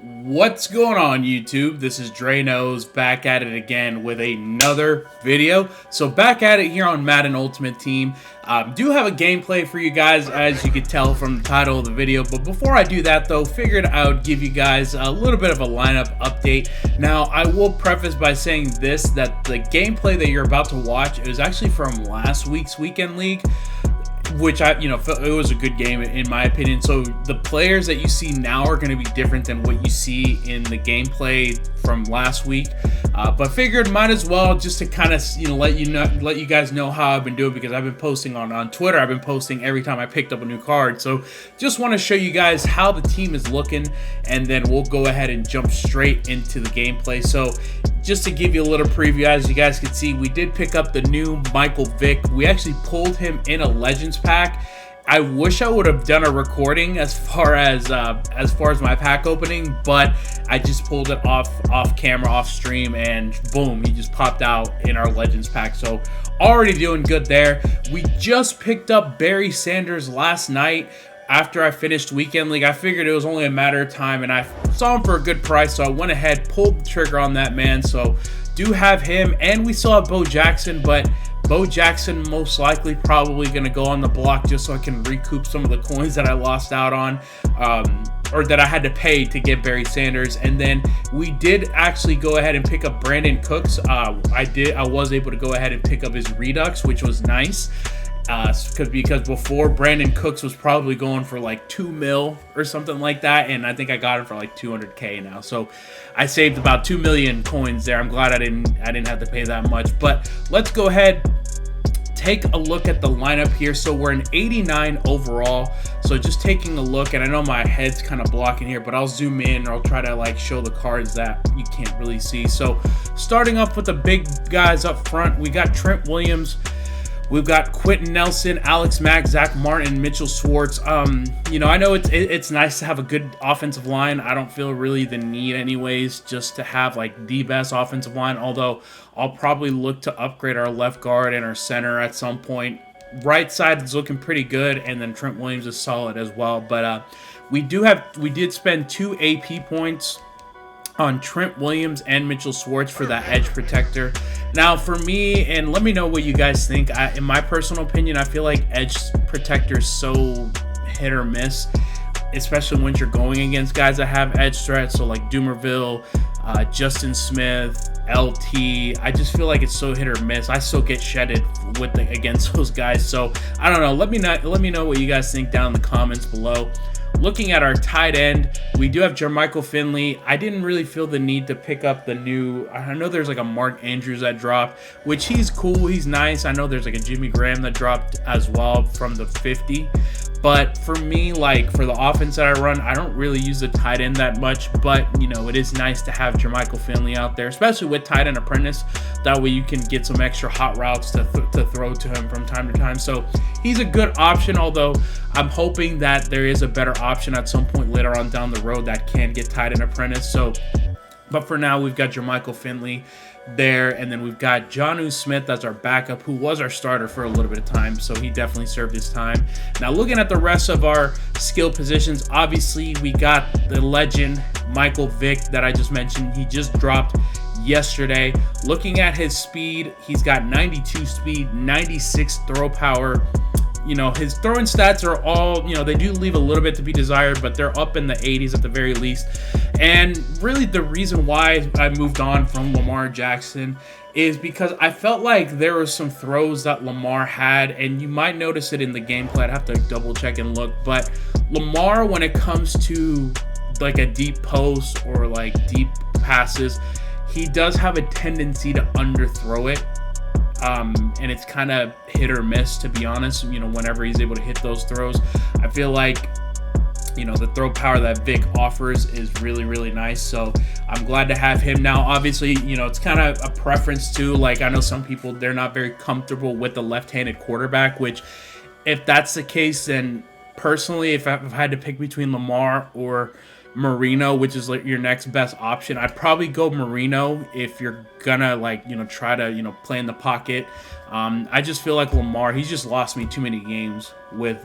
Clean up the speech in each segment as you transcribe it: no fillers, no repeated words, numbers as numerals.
What's going on, YouTube? This is Drano's back at it again with another video. So back at it here on Madden Ultimate Team. Do have a gameplay for you guys, as you can tell from the title of the video. But before I do that though, figured I would give you guys a little bit of a lineup update. Now, I will preface by saying this, that the gameplay that you're about to watch is actually from last week's Weekend League, which it was a good game in my opinion. So the players that you see now are going to be different than what you see in the gameplay from last week. But figured might as well, just to kind of let you guys know how I've been doing, because I've been posting on Twitter. I've been posting every time I picked up a new card. So just want to show you guys how the team is looking, and then we'll go ahead and jump straight into the gameplay. So just to give you a little preview, as you guys can see, we did pick up the new Michael Vick. We actually pulled him in a Legends pack. I wish I would have done a recording as far as my pack opening, but I just pulled it off camera, off stream, and boom, he just popped out in our Legends pack. So already doing good there. We just picked up Barry Sanders last night. After I finished Weekend League, I figured it was only a matter of time, and I saw him for a good price, so I went ahead, pulled the trigger on that man. So do have him, and we still have Bo Jackson, but Bo Jackson most likely probably going to go on the block just so I can recoup some of the coins that I lost out on, or that I had to pay to get Barry Sanders. And then we did actually go ahead and pick up Brandon Cooks. I was able to go ahead and pick up his Redux, which was nice. Because before, Brandon Cooks was probably going for like 2 mil or something like that, and I think I got him for like 200k now. So I saved about 2 million coins there. I'm glad I didn't have to pay that much. But let's go ahead, take a look at the lineup here. So we're an 89 overall. So just taking a look, and I know my head's kind of blocking here, but I'll zoom in, or I'll try to like show the cards that you can't really see. So starting off with the big guys up front, we got Trent Williams. We've got Quentin Nelson, Alex Mack, Zach Martin, Mitchell Schwartz. I know it's nice to have a good offensive line. I don't feel really the need anyways just to have like the best offensive line, although I'll probably look to upgrade our left guard and our center at some point. Right side is looking pretty good, and then Trent Williams is solid as well. But we did spend 2 AP points on Trent Williams and Mitchell Schwartz for that edge protector. Now for me, and let me know what you guys think, in my personal opinion, I feel like edge protector is so hit or miss, especially when you're going against guys that have edge threats. So like Dumerville, Justin Smith, LT. I just feel like it's so hit or miss. I still get shedded against those guys. So I don't know. Let me know what you guys think down in the comments below. Looking at our tight end, we do have Jermichael Finley. I didn't really feel the need to pick up the new, I know there's like a Mark Andrews that dropped, which he's cool, he's nice. I know there's like a Jimmy Graham that dropped as well from the 50. But for me, like for the offense that I run, I don't really use the tight end that much. But, it is nice to have Jermichael Finley out there, especially with tight end apprentice. That way you can get some extra hot routes to throw to him from time to time. So he's a good option, although I'm hoping that there is a better option at some point later on down the road that can get tight end apprentice. But for now, we've got Jermichael Finley there, and then we've got Jonnu Smith as our backup, who was our starter for a little bit of time, so he definitely served his time. Now looking at the rest of our skill positions, obviously we got the legend Michael Vick that I just mentioned. He just dropped yesterday. Looking at his speed, he's got 92 speed, 96 throw power. His throwing stats are all, they do leave a little bit to be desired, but they're up in the 80s at the very least. And really the reason why I moved on from Lamar Jackson is because I felt like there were some throws that Lamar had, and you might notice it in the gameplay. I'd have to double check and look, but Lamar, when it comes to like a deep post or like deep passes, he does have a tendency to underthrow it. And it's kind of hit or miss, to be honest. Whenever he's able to hit those throws, I feel like the throw power that Vic offers is really, really nice. So I'm glad to have him. Now obviously, it's kind of a preference too. Like, I know some people, they're not very comfortable with the left-handed quarterback, which if that's the case, then personally, if I've had to pick between Lamar or Marino, which is like your next best option, I'd probably go Marino if you're gonna like, you know, try to, you know, play in the pocket. I just feel like Lamar, he's just lost me too many games with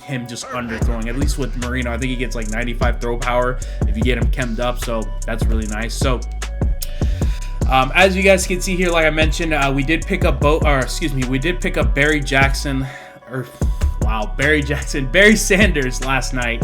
him just underthrowing. At least with Marino, I think he gets like 95 throw power if you get him chemmed up, so that's really nice. So as you guys can see here, like I mentioned, we did pick up Barry Jackson, Barry Sanders last night.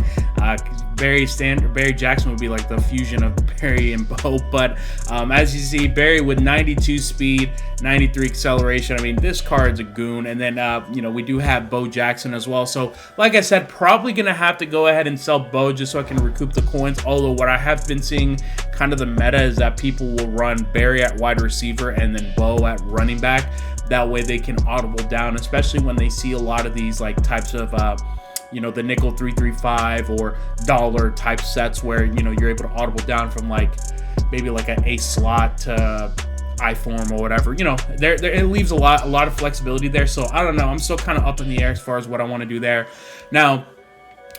Barry Jackson would be like the fusion of Barry and Bo, but as you see, Barry with 92 speed, 93 acceleration. I mean, this card's a goon. And then you know, we do have Bo Jackson as well. So like I said, probably gonna have to go ahead and sell Bo just so I can recoup the coins. Although what I have been seeing kind of the meta is that people will run Barry at wide receiver and then Bo at running back. That way they can audible down, especially when they see a lot of these like types of you know, the nickel 335 or dollar type sets where, you know, you're able to audible down from like maybe like an A slot to I form or whatever. You know, there it leaves a lot of flexibility there. So I don't know, I'm still kind of up in the air as far as what I want to do there. Now,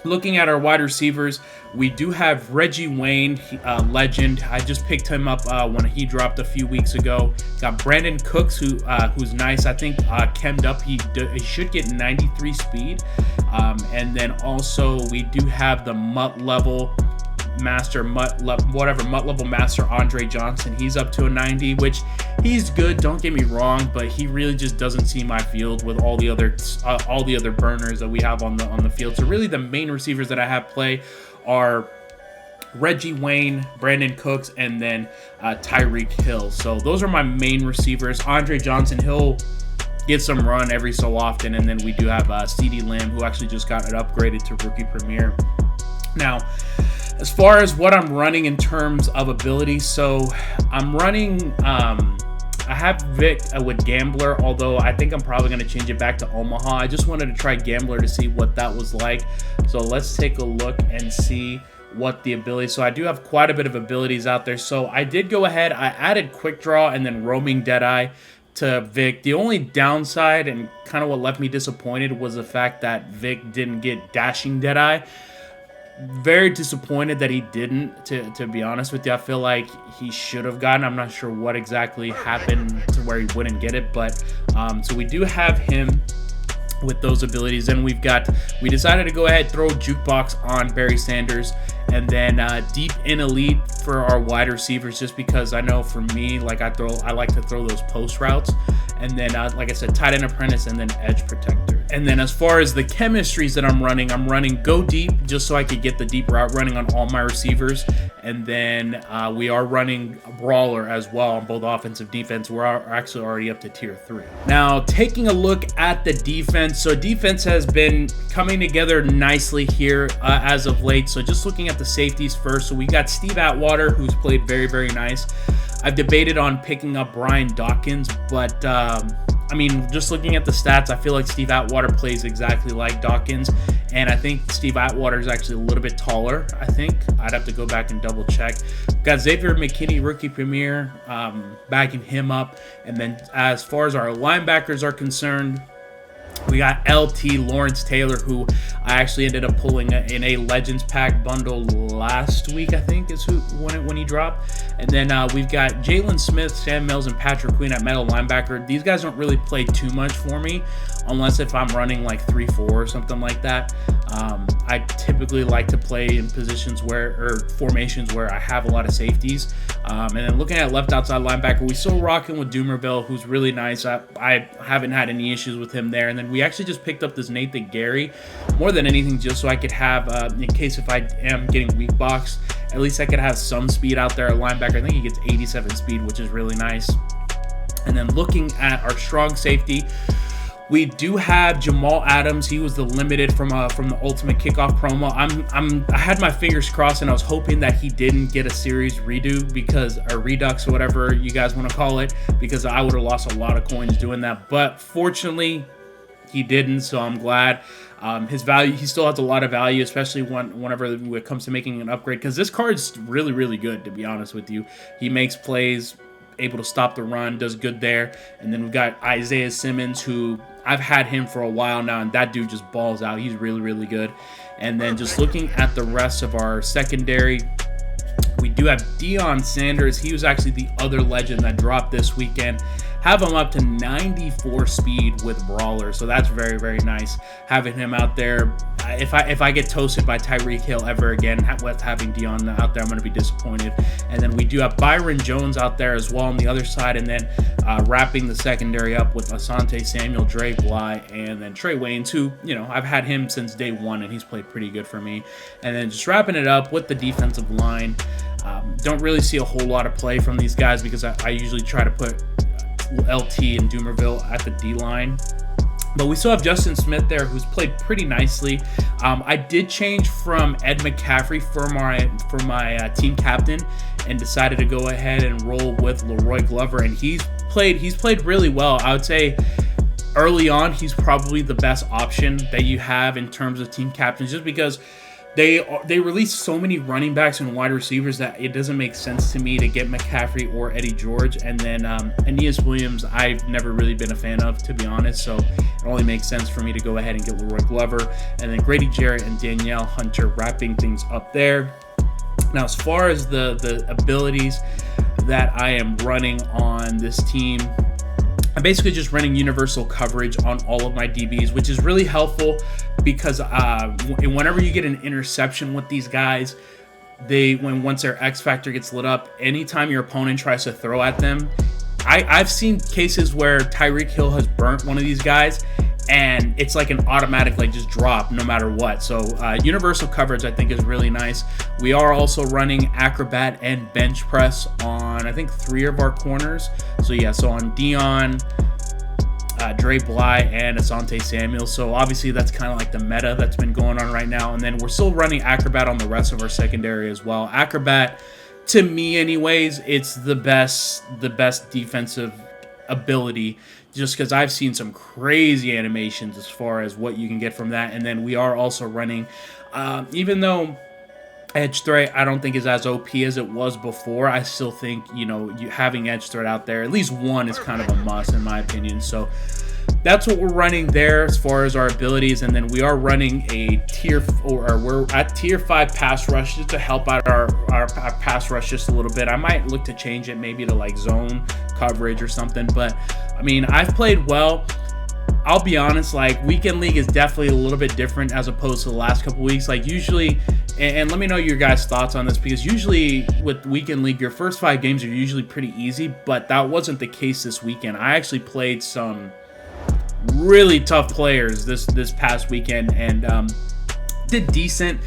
looking at our wide receivers, we do have Reggie Wayne, legend. I just picked him up when he dropped a few weeks ago. Got Brandon Cooks, who's nice. I think chemmed up. He should get 93 speed. And then also we do have the MUT level master, MUT level master Andre Johnson. He's up to a 90, which he's good, don't get me wrong, but he really just doesn't see my field with all the other burners that we have on the field. So really the main receivers that I have play are Reggie Wayne, Brandon Cooks, and then Tyreek Hill. So those are my main receivers. Andre Johnson, he'll get some run every so often, and then we do have CeeDee Lamb, who actually just got it upgraded to Rookie Premier. Now, as far as what I'm running in terms of ability, so I'm running, I have Vic with Gambler, although I think I'm probably going to change it back to Omaha. I just wanted to try Gambler to see what that was like. So let's take a look and see what the ability. So I do have quite a bit of abilities out there. So I did go ahead, I added Quick Draw and then Roaming Deadeye to Vic. The only downside and kind of what left me disappointed was the fact that Vic didn't get Dashing Deadeye. Very disappointed that he didn't, to be honest with you. I feel like he should have gotten. I'm not sure what exactly happened to where he wouldn't get it, but so we do have him with those abilities. And we decided to go ahead, throw Jukebox on Barry Sanders, and then Deep in Elite for our wide receivers, just because I know for me, like I like to throw those post routes, and then like I said, Tight End Apprentice, and then Edge Protector. And then as far as the chemistries that I'm running Go Deep just so I could get the deep route running on all my receivers, and then we are running Brawler as well on both offense and defense. We're actually already up to tier 3. Now, taking a look at the defense, so defense has been coming together nicely here as of late. So just looking at the safeties first, so we got Steve Atwater, who's played very, very nice. I've debated on picking up Brian Dawkins, but I mean, just looking at the stats, I feel like Steve Atwater plays exactly like Dawkins, and I think Steve Atwater is actually a little bit taller. I think I'd have to go back and double check. Got Xavier McKinney, Rookie Premier, backing him up. And then as far as our linebackers are concerned, we got LT Lawrence Taylor, who I actually ended up pulling in a Legends Pack bundle last week, I think is when he dropped. And then we've got Jalen Smith, Sam Mills, and Patrick Queen at middle linebacker. These guys don't really play too much for me, unless if I'm running like 3-4 or something like that. I typically like to play in positions or formations where I have a lot of safeties. And then looking at left outside linebacker, we still rocking with Doomerville, who's really nice. I haven't had any issues with him there. And then we actually just picked up this Nathan Gary, more than anything, just so I could have, in case if I am getting weak box, at least I could have some speed out there at linebacker. I think he gets 87 speed, which is really nice. And then looking at our strong safety, we do have Jamal Adams. He was the limited from the Ultimate Kickoff promo. I had my fingers crossed, and I was hoping that he didn't get a series redo, because or redux or whatever you guys want to call it, because I would have lost a lot of coins doing that. But fortunately, he didn't, so I'm glad. His value, he still has a lot of value, especially whenever it comes to making an upgrade, because this card's really, really good, to be honest with you. He makes plays, able to stop the run, does good there. And then we've got Isaiah Simmons, who I've had him for a while now, and that dude just balls out. He's really, really good. And then just looking at the rest of our secondary, we do have Deion Sanders. He was actually the other legend that dropped this weekend. Have him up to 94 speed with Brawler, so that's very, very nice having him out there. If I get toasted by Tyreek Hill ever again with having Deion out there, I'm going to be disappointed. And then we do have Byron Jones out there as well on the other side, and then wrapping the secondary up with Asante Samuel, Dre Bly, and then Trey Waynes, who, you know, I've had him since day one, and he's played pretty good for me. And then just wrapping it up with the defensive line. Don't really see a whole lot of play from these guys because I usually try to put LT and Doomerville at the D-line. But we still have Justin Smith there, who's played pretty nicely. I did change from Ed McCaffrey for my team captain and decided to go ahead and roll with Leroy Glover, and he's played really well. I would say early on, he's probably the best option that you have in terms of team captains, just because they release so many running backs and wide receivers that it doesn't make sense to me to get McCaffrey or Eddie George. And then Aeneas Williams, I've never really been a fan of, to be honest. So it only makes sense for me to go ahead and get Leroy Glover. And then Grady Jarrett and Danielle Hunter wrapping things up there. Now, as far as the abilities that I am running on this team, I'm basically just running universal coverage on all of my DBs, which is really helpful because whenever you get an interception with these guys, once their X factor gets lit up, anytime your opponent tries to throw at them, I've seen cases where Tyreek Hill has burnt one of these guys, and it's like an automatic just drop no matter what. So universal coverage I think is really nice. We are also running acrobat and bench press on I think 3 of our corners. So yeah, so on Deion, Dre Bly, and Asante Samuel. So obviously that's kind of like the meta that's been going on right now. And then we're still running acrobat on the rest of our secondary as well. Acrobat, to me anyways, it's the best defensive ability, just because I've seen some crazy animations as far as what you can get from that. And then we are also running, even though edge threat I don't think is as OP as it was before, I still think, you know, having edge threat out there, at least one, is kind of a must in my opinion. So that's what we're running there as far as our abilities. And then we are running a we're at tier 5 pass rush just to help out our pass rush just a little bit. I might look to change it maybe to like zone coverage or something, but I mean, I've played well. I'll be honest, like weekend league is definitely a little bit different as opposed to the last couple weeks. Like usually, and let me know your guys' thoughts on this, because usually with weekend league, your first 5 games are usually pretty easy, but that wasn't the case this weekend. I actually played some really tough players this past weekend and did decent.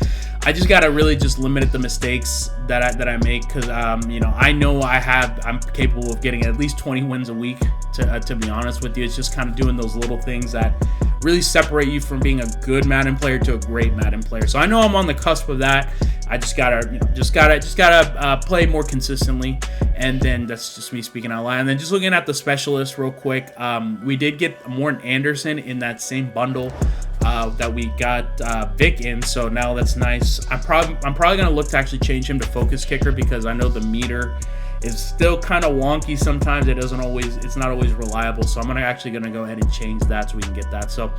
I just gotta really just limit the mistakes that I make, because you know, I know I'm capable of getting at least 20 wins a week. To be honest with you, it's just kind of doing those little things that really separate you from being a good Madden player to a great Madden player. So I know I'm on the cusp of that. I just gotta play more consistently, and then that's just me speaking out loud. And then just looking at the specialists real quick, we did get Morton Anderson in that same bundle that we got Vic in, so now that's nice. I'm probably gonna look to actually change him to focus kicker, because I know the meter is still kind of wonky sometimes. It's not always reliable, so I'm actually gonna go ahead and change that so we can get that. So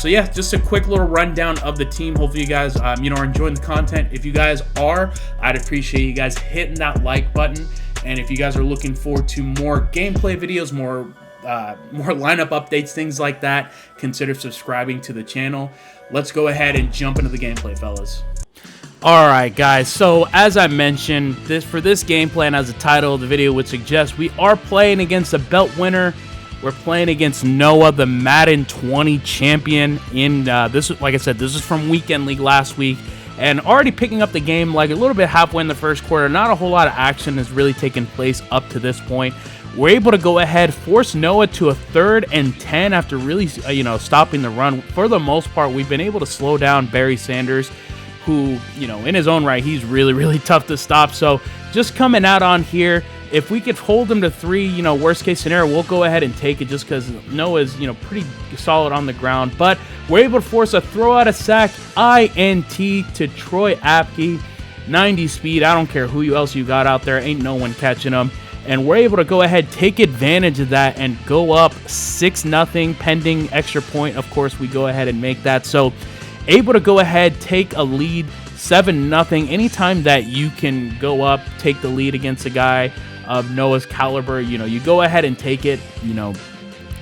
yeah, just a quick little rundown of the team. Hopefully you guys are enjoying the content. If you guys are, I'd appreciate you guys hitting that like button, and if you guys are looking forward to more gameplay videos, more lineup updates, things like that, consider subscribing to the channel. Let's go ahead and jump into the gameplay, fellas. Alright guys, so as I mentioned, for this gameplay, and as the title of the video would suggest, we are playing against a belt winner. We're playing against Noah, the Madden 20 champion. Like I said, this is from Weekend League last week, and already picking up the game like a little bit halfway in the first quarter. Not a whole lot of action has really taken place up to this point. We're able to go ahead, force Noah to a 3rd and 10 after really, stopping the run. For the most part, we've been able to slow down Barry Sanders, who, in his own right, he's really, really tough to stop. So just coming out on here, if we could hold him to 3, worst case scenario, we'll go ahead and take it, just because Noah's, pretty solid on the ground. But we're able to force a throw out of sack, INT to Troy Apke, 90 speed. I don't care who else you got out there, ain't no one catching him. and we're able to go ahead, take advantage of that, and go up 6-0 pending extra point. Of course, we go ahead and make that. So able to go ahead, take a lead 7-0. Anytime that you can go up, take the lead against a guy of Noah's caliber, you go ahead and take it,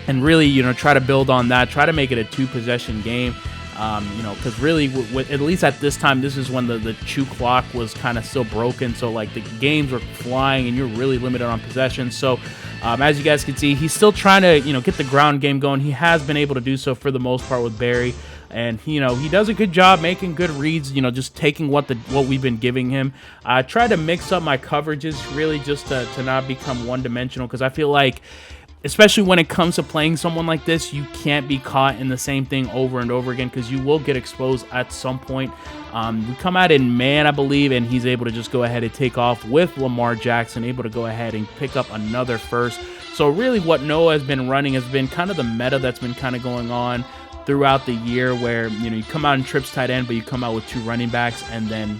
and really, try to build on that, try to make it a 2-possession game. Because really, at least at this time, this is when the chew clock was kind of still broken. So, like, the games were flying and you're really limited on possessions. So, as you guys can see, he's still trying to, get the ground game going. He has been able to do so for the most part with Barry. And, he does a good job making good reads, just taking what we've been giving him. I try to mix up my coverages, really, just to not become one-dimensional, because I feel like, especially when it comes to playing someone like this, you can't be caught in the same thing over and over again, because you will get exposed at some point. We come out in man, I believe, and he's able to just go ahead and take off with Lamar Jackson, able to go ahead and pick up another first. So really what Noah has been running has been kind of the meta that's been kind of going on throughout the year, where you come out in trips tight end, but you come out with 2 running backs, and then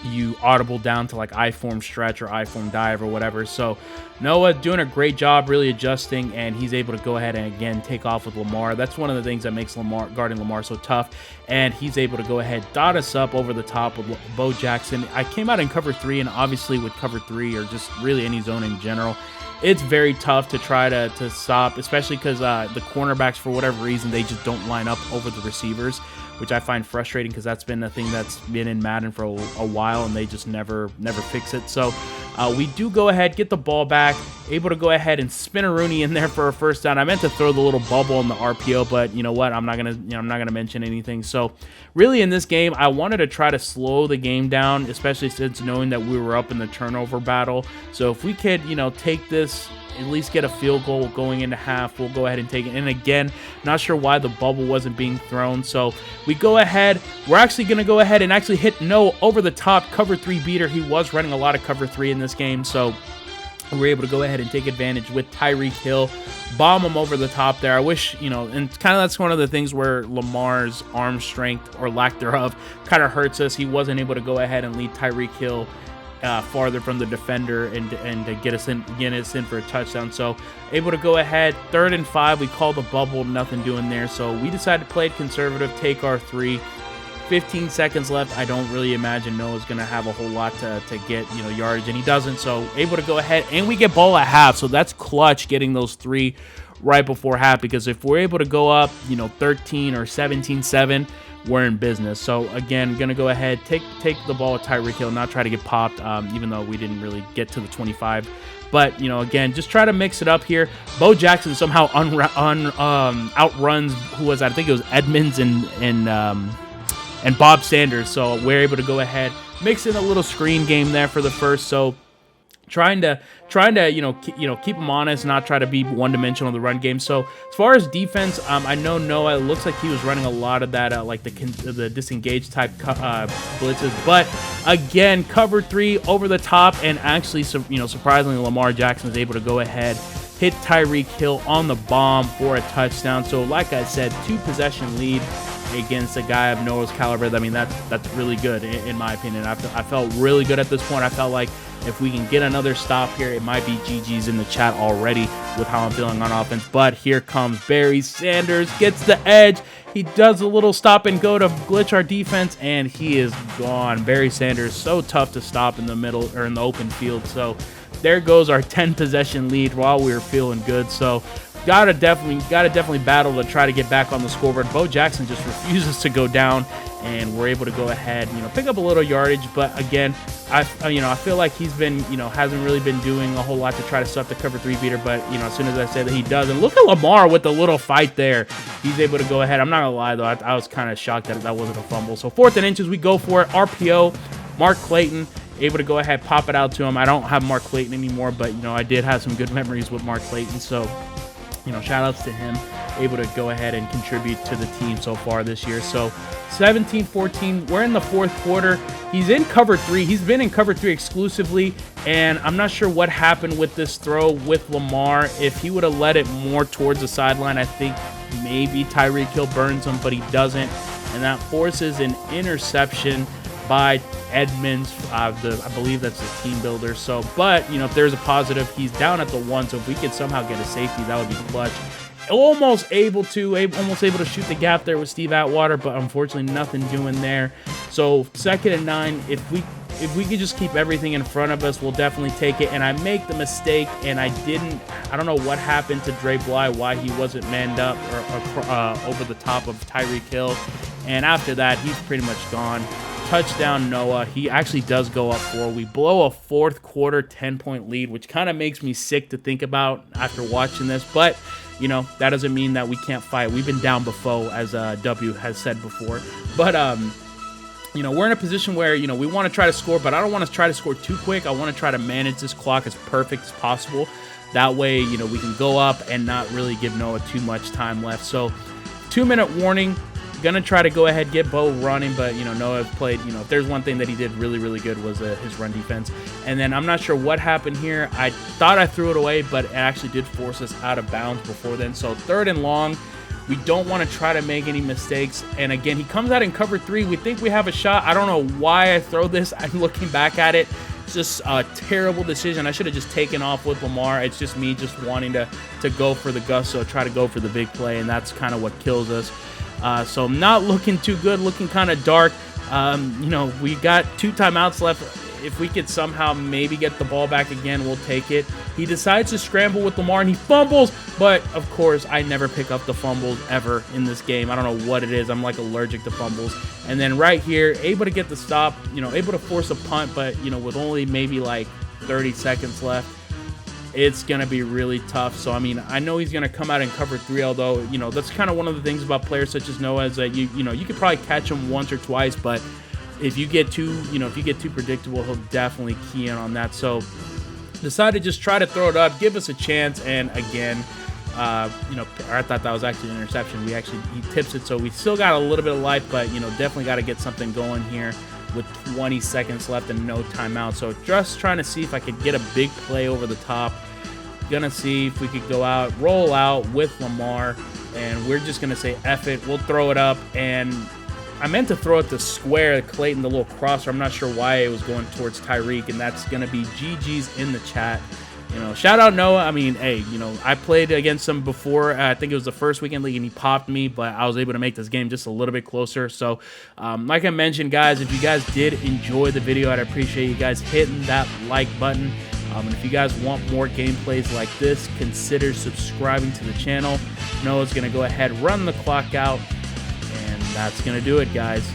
you audible down to like I-form stretch or I-form dive or whatever. So Noah doing a great job really adjusting, and he's able to go ahead and again take off with Lamar. That's one of the things that makes guarding Lamar so tough, and he's able to go ahead, dot us up over the top with Bo Jackson. I came out in cover 3, and obviously with cover 3 or just really any zone in general, it's very tough to try to stop, especially because the cornerbacks, for whatever reason, they just don't line up over the receivers, which I find frustrating, because that's been a thing that's been in Madden for a while, and they just never fix it. So we do go ahead, get the ball back, able to go ahead and spin a Rooney in there for a first down. I meant to throw the little bubble in the RPO, but you know what? I'm not gonna mention anything. So really in this game, I wanted to try to slow the game down, especially since knowing that we were up in the turnover battle. So if we could, take this, at least get a field goal going into half, we'll go ahead and take it. And again, not sure why the bubble wasn't being thrown. So we go ahead. We're actually going to go ahead and actually hit Noah over the top cover 3 beater. He was running a lot of cover 3 in this game, so we're able to go ahead and take advantage with Tyreek Hill, bomb him over the top there. I wish, and kind of that's one of the things where Lamar's arm strength or lack thereof kind of hurts us. He wasn't able to go ahead and lead Tyreek Hill farther from the defender and to get us in for a touchdown. So able to go ahead, 3rd and 5. We call the bubble, nothing doing there. So we decided to play it conservative, take our 3. 15 seconds left. I don't really imagine Noah's going to have a whole lot to get, yardage, and he doesn't. So able to go ahead, and we get ball at half. So that's clutch, getting those 3 right before half, because if we're able to go up, 13 or 17-7, we're in business. So again, gonna go ahead, take the ball with Tyreek Hill, not try to get popped, even though we didn't really get to the 25. But again, just try to mix it up here. Bo Jackson somehow outruns who was that? I think it was Edmonds and Bob Sanders. So we're able to go ahead, mix in a little screen game there for the first. So trying to keep him honest, not try to be one-dimensional in the run game. So as far as defense, I know Noah, it looks like he was running a lot of that like the disengage type blitzes, but again, cover 3 over the top, and actually surprisingly Lamar Jackson was able to go ahead, hit Tyreek Hill on the bomb for a touchdown. So like I said, 2-possession lead against a guy of Noah's caliber. I mean, that's really good in my opinion. I felt really good at this point. I felt like if we can get another stop here, it might be GG's in the chat already with how I'm feeling on offense. But here comes Barry Sanders, gets the edge. He does a little stop and go to glitch our defense, and he is gone. Barry Sanders, so tough to stop in the middle or in the open field. So there goes our 10-possession lead while we were feeling good. So gotta definitely battle to try to get back on the scoreboard. Bo Jackson just refuses to go down, and we're able to go ahead, pick up a little yardage. But again, I feel like he's been, hasn't really been doing a whole lot to try to stop the cover 3 beater. But as soon as I say that, he does. And look at Lamar with the little fight there. He's able to go ahead. I'm not gonna lie though, I was kind of shocked that wasn't a fumble. So 4th and inches, we go for it. RPO, Mark Clayton, able to go ahead, pop it out to him. I don't have Mark Clayton anymore, but I did have some good memories with Mark Clayton. So shout outs to him, able to go ahead and contribute to the team so far this year. So 17-14, we're in the 4th quarter. He's in cover 3. He's been in cover 3 exclusively, and I'm not sure what happened with this throw with Lamar. If he would have let it more towards the sideline, I think maybe Tyreek Hill burns him, but he doesn't, and that forces an interception by Edmonds. I believe that's the team builder. So, but, you know, if there's a positive, he's down at the 1. So if we could somehow get a safety, that would be clutch. Almost able to shoot the gap there with Steve Atwater, but unfortunately nothing doing there. So 2nd and 9, if we could just keep everything in front of us, we'll definitely take it. And I make the mistake, and I don't know what happened to Dre Bly, why he wasn't manned up or over the top of Tyreek Hill. And after that, he's pretty much gone. Touchdown Noah. He actually does go up 4. We blow a 4th quarter 10-point lead, which kind of makes me sick to think about after watching this. But, you know, that doesn't mean that we can't fight. We've been down before, as W has said before. But, you know, we're in a position where, you know, we want to try to score, but I don't want to try to score too quick. I want to try to manage this clock as perfect as possible. That way, you know, we can go up and not really give Noah too much time left. So, 2-minute warning. Gonna try to go ahead, get Bo running, but, you know, Noah played, you know, if there's one thing that he did really, really good was his run defense. And then I'm not sure what happened here. I thought I threw it away, but it actually did force us out of bounds before then. So 3rd and long. We don't want to try to make any mistakes. And again, he comes out in cover 3. We think we have a shot. I don't know why I throw this. I'm looking back at it. It's just a terrible decision. I should have just taken off with Lamar. It's just me just wanting to go for the gusto, try to go for the big play, and that's kind of what kills us. So not looking too good, looking kind of dark. You know, we got 2 timeouts left. If we could somehow maybe get the ball back again, we'll take it. He decides to scramble with Lamar, and he fumbles. But, of course, I never pick up the fumbles ever in this game. I don't know what it is. I'm, like, allergic to fumbles. And then right here, able to get the stop, you know, able to force a punt, but, you know, with only maybe, like, 30 seconds left, it's going to be really tough. So, I mean, I know he's going to come out in cover 3, although, you know, that's kind of one of the things about players such as Noah is that, you know, you could probably catch him once or twice, but if you get too predictable, he'll definitely key in on that. So, decided to just try to throw it up, give us a chance, and again, you know, I thought that was actually an interception. He tips it, so we still got a little bit of life, but, you know, definitely got to get something going here with 20 seconds left and no timeout. So just trying to see if I could get a big play over the top. Gonna see if we could go out, roll out with Lamar, and we're just gonna say F it. We'll throw it up, and I meant to throw it to square Clayton, the little crosser. I'm not sure why it was going towards Tyreek, and that's gonna be GG's in the chat. You know, shout out Noah. I mean, hey, you know, I played against him before. I think it was the first weekend league, and he popped me, but I was able to make this game just a little bit closer. So, like I mentioned, guys, if you guys did enjoy the video, I'd appreciate you guys hitting that like button. And if you guys want more gameplays like this, consider subscribing to the channel. Noah's going to go ahead, run the clock out, and that's going to do it, guys.